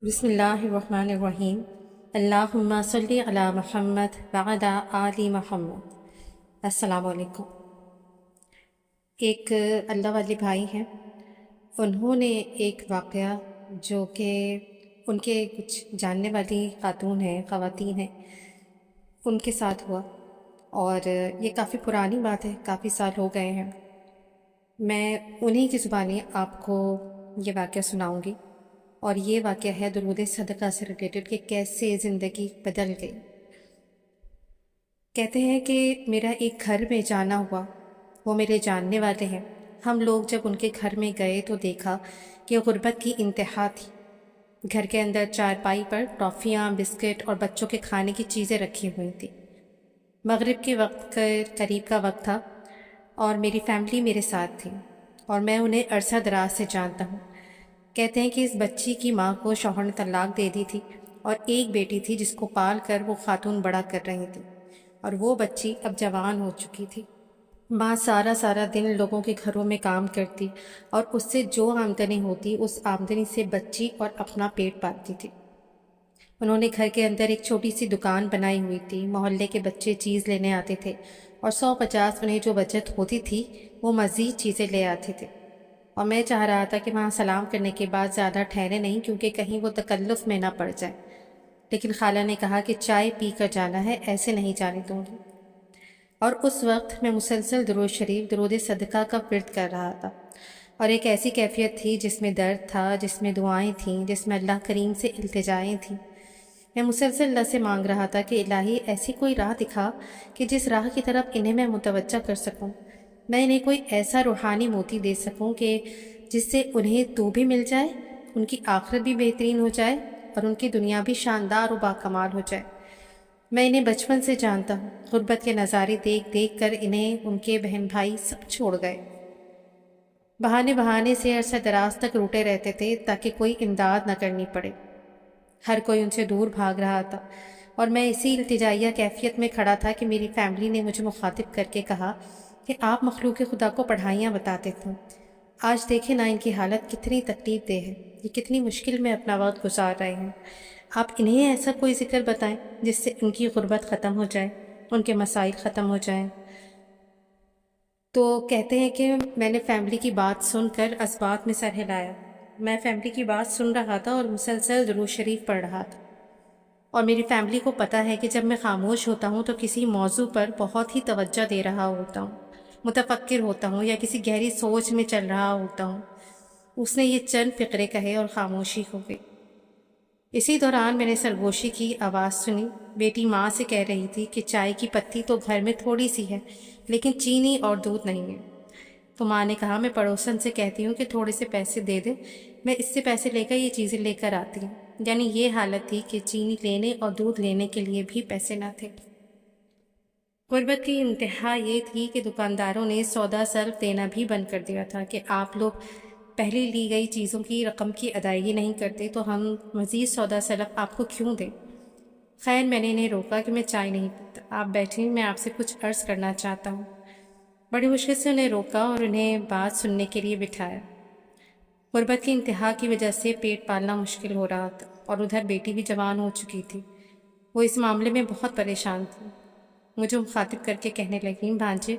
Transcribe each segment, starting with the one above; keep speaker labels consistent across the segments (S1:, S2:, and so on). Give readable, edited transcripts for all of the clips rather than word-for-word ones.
S1: بسم اللہ الرحمن الرحیم۔ اللہم صلی علی محمد وعلی آل محمد۔ السلام علیکم۔ ایک اللہ والے بھائی ہیں، انہوں نے ایک واقعہ جو کہ ان کے کچھ جاننے والی خاتون ہیں، خواتین ہیں، ان کے ساتھ ہوا، اور یہ کافی پرانی بات ہے، کافی سال ہو گئے ہیں۔ میں انہی کی زبانی آپ کو یہ واقعہ سناؤں گی، اور یہ واقعہ ہے درود صدقہ سے ریلیٹڈ کہ کیسے زندگی بدل گئی۔ کہتے ہیں کہ میرا ایک گھر میں جانا ہوا، وہ میرے جاننے والے ہیں۔ ہم لوگ جب ان کے گھر میں گئے تو دیکھا کہ غربت کی انتہا تھی۔ گھر کے اندر چارپائی پر ٹافیاں، بسکٹ اور بچوں کے کھانے کی چیزیں رکھی ہوئی تھیں۔ مغرب کے وقت کے قریب کا وقت تھا، اور میری فیملی میرے ساتھ تھی، اور میں انہیں عرصہ دراز سے جانتا ہوں۔ کہتے ہیں کہ اس بچی کی ماں کو شوہر نے طلاق دے دی تھی، اور ایک بیٹی تھی جس کو پال کر وہ خاتون بڑا کر رہی تھی، اور وہ بچی اب جوان ہو چکی تھی۔ ماں سارا دن لوگوں کے گھروں میں کام کرتی، اور اس سے جو آمدنی ہوتی اس آمدنی سے بچی اور اپنا پیٹ پالتی تھی۔ انہوں نے گھر کے اندر ایک چھوٹی سی دکان بنائی ہوئی تھی۔ محلے کے بچے چیز لینے آتے تھے، اور 150 انہیں جو بچت ہوتی تھی وہ مزید چیزیں لے آتے تھے۔ اور میں چاہ رہا تھا کہ وہاں سلام کرنے کے بعد زیادہ ٹھہرے نہیں، کیونکہ کہیں وہ تکلف میں نہ پڑ جائے، لیکن خالہ نے کہا کہ چائے پی کر جانا ہے، ایسے نہیں جانے دوں گی۔ اور اس وقت میں مسلسل درود شریف، درود صدقہ کا ورد کر رہا تھا، اور ایک ایسی کیفیت تھی جس میں درد تھا، جس میں دعائیں تھیں، جس میں اللہ کریم سے التجائیں تھیں۔ میں مسلسل اللہ سے مانگ رہا تھا کہ الہی ایسی کوئی راہ دکھا کہ جس راہ کی طرف انہیں میں متوجہ کر سکوں، میں انہیں کوئی ایسا روحانی موتی دے سکوں کہ جس سے انہیں تو بھی مل جائے، ان کی آخرت بھی بہترین ہو جائے، اور ان کی دنیا بھی شاندار و باکمال ہو جائے۔ میں انہیں بچپن سے جانتا ہوں، غربت کے نظارے دیکھ دیکھ کر انہیں ان کے بہن بھائی سب چھوڑ گئے۔ بہانے سے عرصہ دراز تک روٹے رہتے تھے تاکہ کوئی امداد نہ کرنی پڑے۔ ہر کوئی ان سے دور بھاگ رہا تھا، اور میں اسی التجائیہ کیفیت میں کھڑا تھا کہ میری فیملی نے مجھے مخاطب کر کے کہا کہ آپ مخلوق خدا کو پڑھائیاں بتاتے تھے، آج دیکھیں نا ان کی حالت کتنی تکلیف دہ ہے، یہ کتنی مشکل میں اپنا وقت گزار رہے ہیں۔ آپ انہیں ایسا کوئی ذکر بتائیں جس سے ان کی غربت ختم ہو جائے، ان کے مسائل ختم ہو جائیں۔ تو کہتے ہیں کہ میں نے فیملی کی بات سن کر اسبات میں سر ہلایا۔ میں فیملی کی بات سن رہا تھا اور مسلسل درود شریف پڑھ رہا تھا، اور میری فیملی کو پتہ ہے کہ جب میں خاموش ہوتا ہوں تو کسی موضوع پر بہت ہی توجہ دے رہا ہوتا ہوں، متفکر ہوتا ہوں، یا کسی گہری سوچ میں چل رہا ہوتا ہوں۔ اس نے یہ چند فقرے کہے اور خاموشی ہو گئی۔ اسی دوران میں نے سرگوشی کی آواز سنی۔ بیٹی ماں سے کہہ رہی تھی کہ چائے کی پتی تو گھر میں تھوڑی سی ہے، لیکن چینی اور دودھ نہیں ہے۔ تو ماں نے کہا میں پڑوسن سے کہتی ہوں کہ تھوڑے سے پیسے دے دے، میں اس سے پیسے لے کر یہ چیزیں لے کر آتی ہوں۔ یعنی یہ حالت تھی کہ چینی لینے اور دودھ لینے کے لیے بھی پیسے نہ تھے۔ غربت کی انتہا یہ تھی کہ دکانداروں نے سودا صرف دینا بھی بند کر دیا تھا کہ آپ لوگ پہلے لی گئی چیزوں کی رقم کی ادائیگی نہیں کرتے تو ہم مزید سودا سلف آپ کو کیوں دیں۔ خیر میں نے انہیں روکا کہ میں چائے نہیں پیتا، آپ بیٹھیں، میں آپ سے کچھ عرض کرنا چاہتا ہوں۔ بڑی مشکل سے انہیں روکا اور انہیں بات سننے کے لیے بٹھایا۔ غربت کی انتہا کی وجہ سے پیٹ پالنا مشکل ہو رہا تھا، اور ادھر بیٹی بھی جوان ہو چکی تھی۔ وہ اس معاملے میں بہت پریشان تھی۔ مجھے مخاطب کر کے کہنے لگیں، بھانجے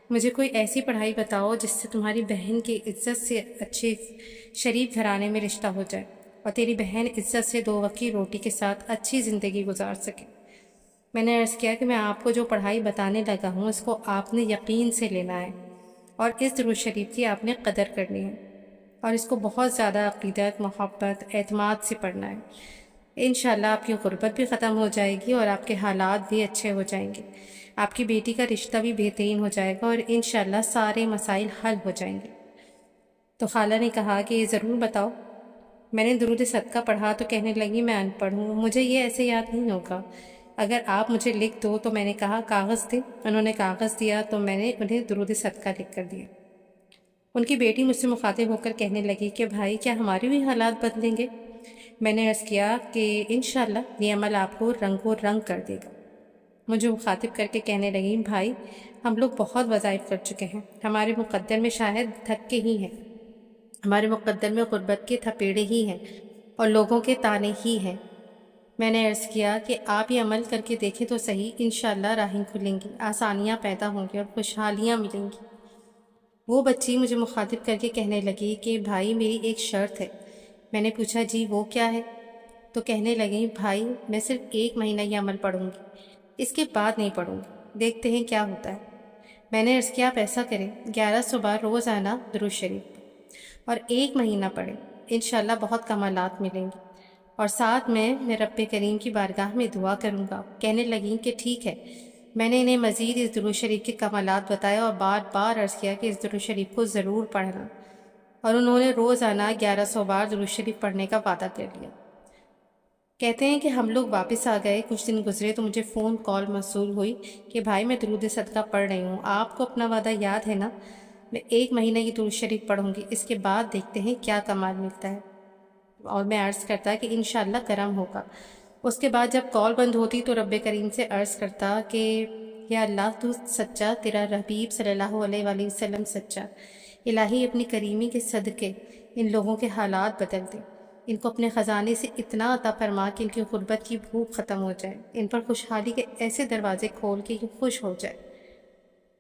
S1: مجھے کوئی ایسی پڑھائی بتاؤ جس سے تمہاری بہن کی عزت سے اچھے شریف گھرانے میں رشتہ ہو جائے، اور تیری بہن عزت سے 2 وقت کی روٹی کے ساتھ اچھی زندگی گزار سکے۔ میں نے عرض کیا کہ میں آپ کو جو پڑھائی بتانے لگا ہوں اس کو آپ نے یقین سے لینا ہے، اور اس درود شریف کی آپ نے قدر کرنی ہے، اور اس کو بہت زیادہ عقیدت، محبت، اعتماد سے پڑھنا ہے۔ انشاءاللہ آپ کی غربت بھی ختم ہو جائے گی، اور آپ کے حالات بھی اچھے ہو جائیں گے، آپ کی بیٹی کا رشتہ بھی بہترین ہو جائے گا، اور انشاءاللہ سارے مسائل حل ہو جائیں گے۔ تو خالہ نے کہا کہ یہ ضرور بتاؤ۔ میں نے درود صدقہ پڑھا تو کہنے لگی میں ان پڑھ ہوں، مجھے یہ ایسے یاد نہیں ہوگا، اگر آپ مجھے لکھ دو۔ تو میں نے کہا کاغذ دے۔ انہوں نے کاغذ دیا تو میں نے انہیں درود صدقہ لکھ کر دیا۔ ان کی بیٹی مجھ سے مخاطب ہو کر کہنے لگی کہ بھائی کیا ہمارے بھی حالات بدلیں گے؟ میں نے عرض کیا کہ انشاءاللہ یہ عمل آپ کو رنگ و رنگ کر دے گا۔ مجھے مخاطب کر کے کہنے لگی بھائی ہم لوگ بہت وظائف کر چکے ہیں، ہمارے مقدر میں شاید دھکے ہی ہیں، ہمارے مقدر میں غربت کے تھپیڑے ہی ہیں، اور لوگوں کے تانے ہی ہیں۔ میں نے عرض کیا کہ آپ یہ عمل کر کے دیکھیں تو صحیح، انشاءاللہ راہیں کھلیں گی، آسانیاں پیدا ہوں گی اور خوشحالیاں ملیں گی۔ وہ بچی مجھے مخاطب کر کے کہنے لگی کہ بھائی میری ایک شرط ہے۔ میں نے پوچھا جی وہ کیا ہے؟ تو کہنے لگیں بھائی میں صرف 1 مہینہ یہ عمل پڑھوں گی، اس کے بعد نہیں پڑھوں گی، دیکھتے ہیں کیا ہوتا ہے۔ میں نے عرض کیا آپ ایسا کریں 1100 بار روزانہ درود شریف اور 1 مہینہ پڑھیں، انشاءاللہ بہت کمالات ملیں گے، اور ساتھ میں رب کریم کی بارگاہ میں دعا کروں گا۔ کہنے لگیں کہ ٹھیک ہے۔ میں نے انہیں مزید اس درود شریف کے کمالات بتائے اور بار بار عرض کیا کہ اس درود شریف کو ضرور پڑھنا، اور انہوں نے روزانہ 1100 بار درود شریف پڑھنے کا وعدہ کر لیا۔ کہتے ہیں کہ ہم لوگ واپس آ گئے، کچھ دن گزرے تو مجھے فون کال موصول ہوئی کہ بھائی میں درود صدقہ پڑھ رہی ہوں، آپ کو اپنا وعدہ یاد ہے نا؟ میں 1 مہینہ یہ درود شریف پڑھوں گی، اس کے بعد دیکھتے ہیں کیا کمال ملتا ہے، اور میں عرض کرتا کہ انشاءاللہ کرم ہوگا۔ اس کے بعد جب کال بند ہوتی تو رب کریم سے عرض کرتا کہ یا اللہ تو سچا، تیرا حبیب صلی اللہ علیہ وآلہ وسلم سچا، الہی اپنی کریمی کے صدقے ان لوگوں کے حالات بدل دے، ان کو اپنے خزانے سے اتنا عطا فرما کہ ان کی غربت کی بھوک ختم ہو جائے، ان پر خوشحالی کے ایسے دروازے کھول کے یہ خوش ہو جائے۔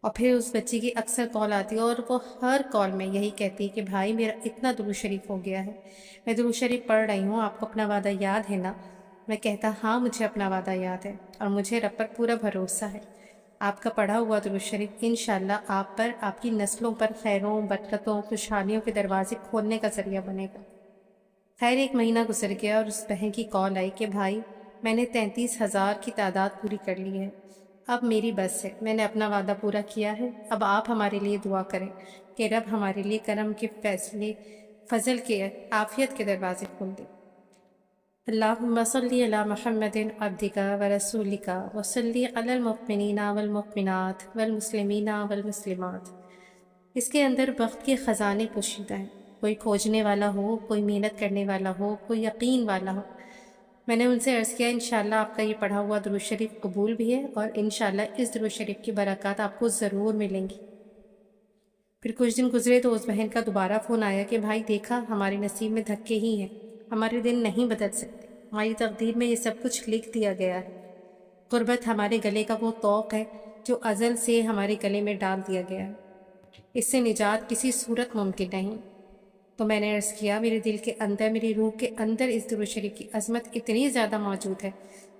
S1: اور پھر اس بچی کی اکثر کال آتی ہے اور وہ ہر کال میں یہی کہتی ہے کہ بھائی میرا اتنا درود شریف ہو گیا ہے، میں درود شریف پڑھ رہی ہوں، آپ کو اپنا وعدہ یاد ہے نا؟ میں کہتا ہاں مجھے اپنا وعدہ یاد ہے، اور مجھے رب پر پورا بھروسہ ہے، آپ کا پڑھا ہوا درود شریف انشاءاللہ آپ پر، آپ کی نسلوں پر خیروں، برکتوں، خوشحالیوں کے دروازے کھولنے کا ذریعہ بنے گا۔ خیر 1 مہینہ گزر گیا اور اس بہن کی کال آئی کہ بھائی میں نے 33,000 کی تعداد پوری کر لی ہے، اب میری بس ہے، میں نے اپنا وعدہ پورا کیا ہے، اب آپ ہمارے لیے دعا کریں کہ رب ہمارے لیے کرم کے فیصلے، فضل کے، عافیت کے دروازے کھول دے۔ اللہم صلی علی محمد عبدک ورسولک وصلی علی المؤمنین والمؤمنات والمسلمین والمسلمات۔ اس کے اندر وقت کے خزانے پوشیدہ ہیں، کوئی کھوجنے والا ہو، کوئی محنت کرنے والا ہو، کوئی یقین والا ہو۔ میں نے ان سے عرض کیا انشاءاللہ آپ کا یہ پڑھا ہوا درود شریف قبول بھی ہے، اور انشاءاللہ اس درود شریف کی برکات آپ کو ضرور ملیں گی۔ پھر کچھ دن گزرے تو اس بہن کا دوبارہ فون آیا کہ بھائی دیکھا ہمارے نصیب میں دھکے ہی ہیں، ہمارے دن نہیں بدل سکتے، ہماری تقدیر میں یہ سب کچھ لکھ دیا گیا ہے۔ غربت ہمارے گلے کا وہ طوق ہے جو ازل سے ہمارے گلے میں ڈال دیا گیا ہے، اس سے نجات کسی صورت ممکن نہیں۔ تو میں نے عرض کیا میرے دل کے اندر، میری روح کے اندر اس درود شریف کی عظمت اتنی زیادہ موجود ہے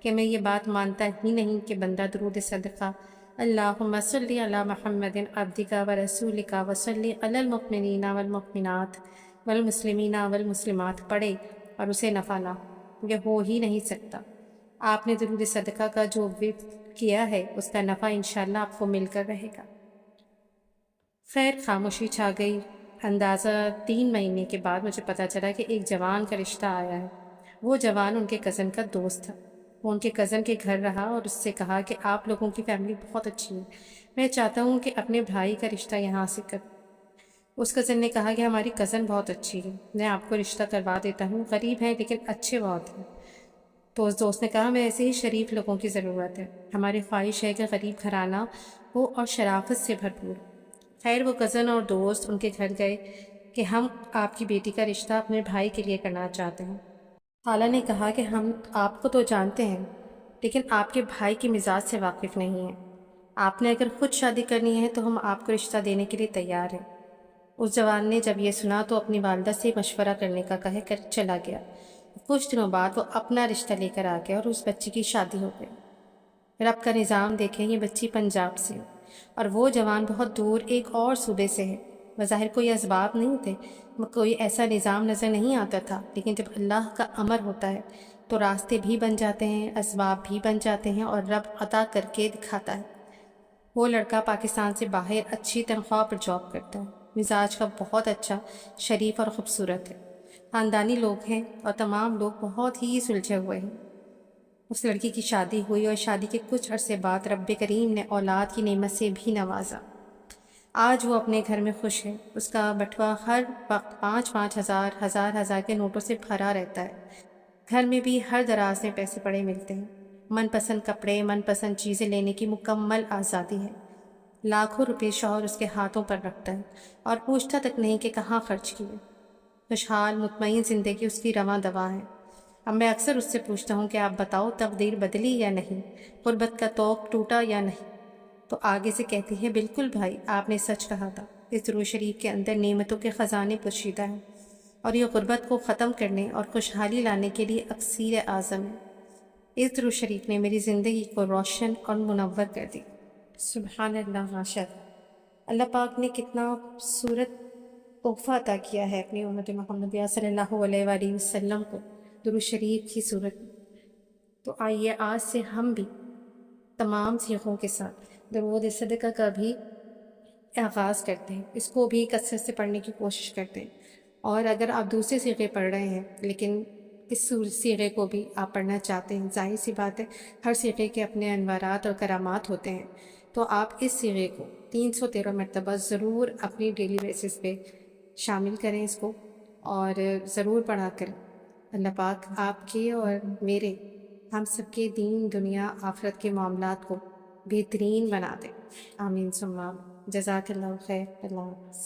S1: کہ میں یہ بات مانتا ہی نہیں کہ بندہ درود صدقہ اللہم صلی علی محمد عبدک ورسولک وصلی علی المؤمنین والمؤمنات والمسلمین والمسلمات پڑھے اور اسے نفع نہ ہو، یہ ہو ہی نہیں سکتا۔ آپ نے درود صدقہ کا جو ورد کیا ہے اس کا نفع انشاءاللہ آپ کو مل کر رہے گا۔ خیر خاموشی چھا گئی۔ اندازہ 3 مہینے کے بعد مجھے پتہ چلا کہ ایک جوان کا رشتہ آیا ہے۔ وہ جوان ان کے کزن کا دوست تھا۔ وہ ان کے کزن کے گھر رہا اور اس سے کہا کہ آپ لوگوں کی فیملی بہت اچھی ہے، میں چاہتا ہوں کہ اپنے بھائی کا رشتہ یہاں سے کروں۔ اس کزن نے کہا کہ ہماری کزن بہت اچھی ہے، میں آپ کو رشتہ کروا دیتا ہوں، غریب ہیں لیکن اچھے بہت ہیں۔ تو اس دوست نے کہا میں ایسے ہی شریف لوگوں کی ضرورت ہے، ہماری خواہش ہے کہ غریب گھرانہ ہو اور شرافت سے بھرپور۔ خیر وہ کزن اور دوست ان کے گھر گئے کہ ہم آپ کی بیٹی کا رشتہ اپنے بھائی کے لیے کرنا چاہتے ہیں۔ خالہ نے کہا کہ ہم آپ کو تو جانتے ہیں لیکن آپ کے بھائی کے مزاج سے واقف نہیں ہیں، آپ نے اگر خود شادی کرنی ہے تو ہم آپ کو رشتہ دینے کے لیے تیار ہیں۔ اس جوان نے جب یہ سنا تو اپنی والدہ سے مشورہ کرنے کا کہہ کر چلا گیا۔ کچھ دنوں بعد وہ اپنا رشتہ لے کر آ گیا اور اس بچی کی شادی ہو گئی۔ رب کا نظام دیکھیں، یہ بچی پنجاب سے ہے اور وہ جوان بہت دور ایک اور صوبے سے ہے۔ بظاہر کوئی اسباب نہیں تھے، کوئی ایسا نظام نظر نہیں آتا تھا، لیکن جب اللہ کا امر ہوتا ہے تو راستے بھی بن جاتے ہیں، اسباب بھی بن جاتے ہیں اور رب عطا کر کے دکھاتا ہے۔ وہ لڑکا پاکستان سے باہر اچھی تنخواہ پر جاب کرتا ہے، مزاج کا بہت اچھا، شریف اور خوبصورت ہے، خاندانی لوگ ہیں اور تمام لوگ بہت ہی سلجھے ہوئے ہیں۔ اس لڑکی کی شادی ہوئی اور شادی کے کچھ عرصے بعد رب کریم نے اولاد کی نعمت سے بھی نوازا۔ آج وہ اپنے گھر میں خوش ہے، اس کا بٹوا ہر وقت 5-5 ہزار، ہزار کے نوٹوں سے بھرا رہتا ہے۔ گھر میں بھی ہر دراز میں پیسے پڑے ملتے ہیں، من پسند کپڑے، من پسند چیزیں لینے کی مکمل آزادی ہے۔ لاکھوں روپے شوہر اس کے ہاتھوں پر رکھتا ہے اور پوچھتا تک نہیں کہ کہاں خرچ کیے۔ خوشحال مطمئن زندگی اس کی رواں دواں ہے۔ اب میں اکثر اس سے پوچھتا ہوں کہ آپ بتاؤ تقدیر بدلی یا نہیں، غربت کا توق ٹوٹا یا نہیں، تو آگے سے کہتی ہے بالکل بھائی، آپ نے سچ کہا تھا، اس درود شریف کے اندر نعمتوں کے خزانے پوشیدہ ہیں، اور یہ غربت کو ختم کرنے اور خوشحالی لانے کے لیے اکسیر اعظم ہے۔ اس درود شریف نے میری زندگی کو روشن اور منور کر دی۔ سبحان اللہ، ماشاء اللہ، اللہ پاک نے کتنا خوبصورت تحفہ عطا کیا ہے اپنی امت محمدیہ صلی اللہ علیہ وآلہ وسلم کو درود شریف کی صورت میں۔ تو آئیے آج سے ہم بھی تمام صیغوں کے ساتھ درود صدقہ کا بھی آغاز کرتے ہیں، اس کو بھی کثرت سے پڑھنے کی کوشش کرتے ہیں، اور اگر آپ دوسرے صیغے پڑھ رہے ہیں لیکن اس صیغے کو بھی آپ پڑھنا چاہتے ہیں، ظاہر سی بات ہے ہر صیغے کے اپنے انوارات اور کرامات ہوتے ہیں، تو آپ اس صیغے کو 313 مرتبہ ضرور اپنی ڈیلی بیسس پہ شامل کریں اس کو، اور ضرور پڑھا کریں۔ اللہ پاک آپ کے اور میرے، ہم سب کے دین دنیا آخرت کے معاملات کو بہترین بنا دے۔ آمین ثم آمین۔ جزاک اللہ خیر۔ اللہ حافظ۔